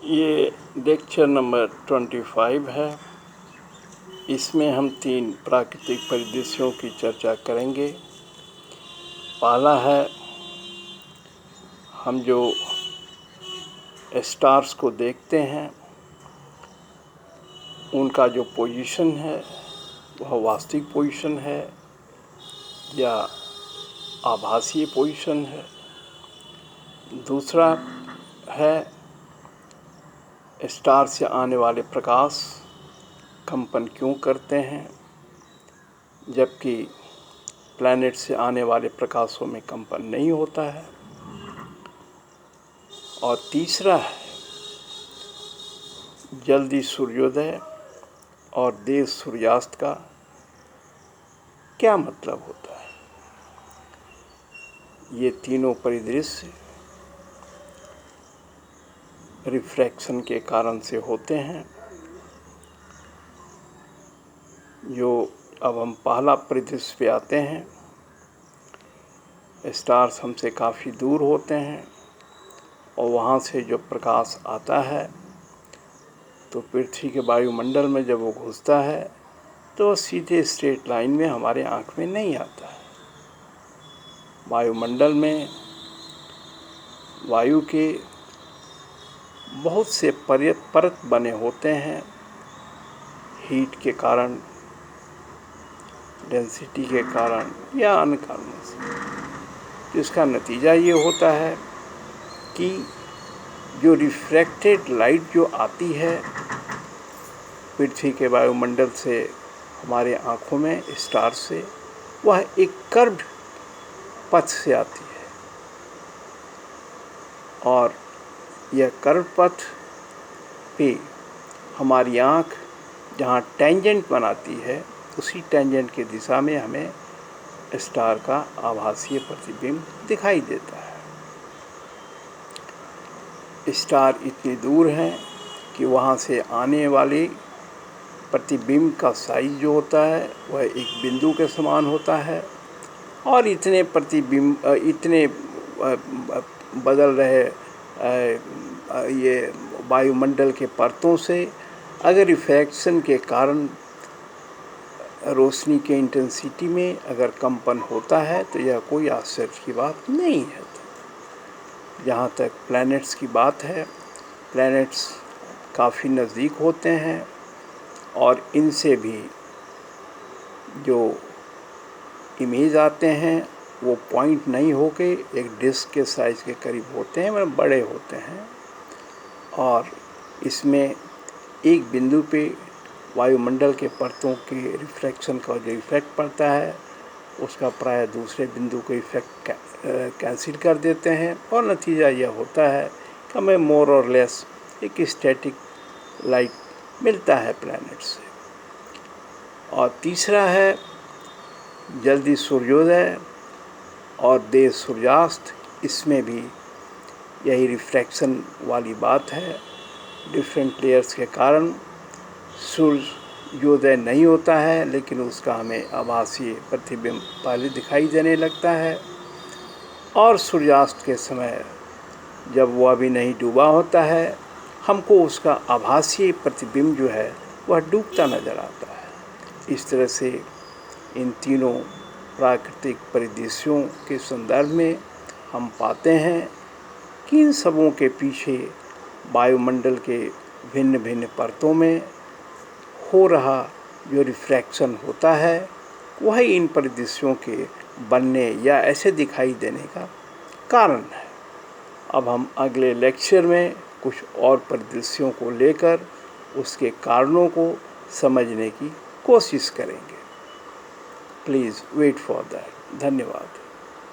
ये lecture number 25 है। इसमें हम 3 प्राकृतिक परिदृश्यों की चर्चा करेंगे। पहला है, हम जो स्टार्स को देखते हैं उनका जो पोजीशन है वह वास्तविक पोजीशन है या आभासीय पोजीशन है। दूसरा है, स्टार से आने वाले प्रकाश कंपन क्यों करते हैं जबकि प्लैनेट से आने वाले प्रकाशों में कंपन नहीं होता है। और तीसरा है, जल्दी सूर्योदय और देर सूर्यास्त का क्या मतलब होता है। ये तीनों परिदृश्य रिफ्रैक्शन के कारण से होते हैं। जो अब हम पहला परिदृश्य पे आते हैं, स्टार्स हमसे काफ़ी दूर होते हैं और वहाँ से जो प्रकाश आता है तो पृथ्वी के वायुमंडल में जब वो घुसता है तो सीधे स्ट्रेट लाइन में हमारे आँख में नहीं आता है। वायुमंडल में वायु के बहुत से परत बने होते हैं, हीट के कारण, डेंसिटी के कारण या अन्य कारणों से। तो इसका नतीजा ये होता है कि जो रिफ्रैक्टेड लाइट जो आती है पृथ्वी के वायुमंडल से हमारे आँखों में स्टार से, वह एक कर्व्ड पथ से आती है और यह कर्व पथ पे हमारी आँख जहाँ टेंजेंट बनाती है उसी टेंजेंट की दिशा में हमें स्टार का आभासीय प्रतिबिंब दिखाई देता है। स्टार इतनी दूर हैं कि वहाँ से आने वाले प्रतिबिंब का साइज जो होता है वह एक बिंदु के समान होता है और इतने प्रतिबिंब इतने बदल रहे ये वायुमंडल के परतों से अगर रिफ्रैक्शन के कारण रोशनी के इंटेंसिटी में अगर कंपन होता है तो यह कोई आश्चर्य की बात नहीं है। जहाँ तक प्लैनेट्स की बात है, प्लैनेट्स काफ़ी नज़दीक होते हैं और इनसे भी जो इमेज आते हैं वो पॉइंट नहीं होके एक डिस्क के साइज़ के करीब होते हैं, मतलब बड़े होते हैं। और इसमें एक बिंदु पे वायुमंडल के परतों के रिफ्रैक्शन का जो इफ़ेक्ट पड़ता है उसका प्राय दूसरे बिंदु को इफ़ेक्ट कैंसिल कर देते हैं और नतीजा यह होता है कि हमें मोर और लेस एक स्टैटिक लाइट मिलता है प्लैनेट से। और तीसरा है, जल्दी सूर्योदय और देर सूर्यास्त। इसमें भी यही रिफ्रैक्शन वाली बात है। डिफरेंट लेयर्स के कारण सूर्योदय नहीं होता है लेकिन उसका हमें आभासीय प्रतिबिंब पहले दिखाई देने लगता है और सूर्यास्त के समय जब वह अभी नहीं डूबा होता है हमको उसका आभासीय प्रतिबिंब जो है वह डूबता नज़र आता है। इस तरह से इन तीनों प्राकृतिक परिदृश्यों के संदर्भ में हम पाते हैं कि इन सबों के पीछे वायुमंडल के भिन्न भिन्न परतों में हो रहा जो रिफ्रैक्शन होता है वही इन परिदृश्यों के बनने या ऐसे दिखाई देने का कारण है। अब हम अगले लेक्चर में कुछ और परिदृश्यों को लेकर उसके कारणों को समझने की कोशिश करेंगे। Please wait for that. धन्यवाद।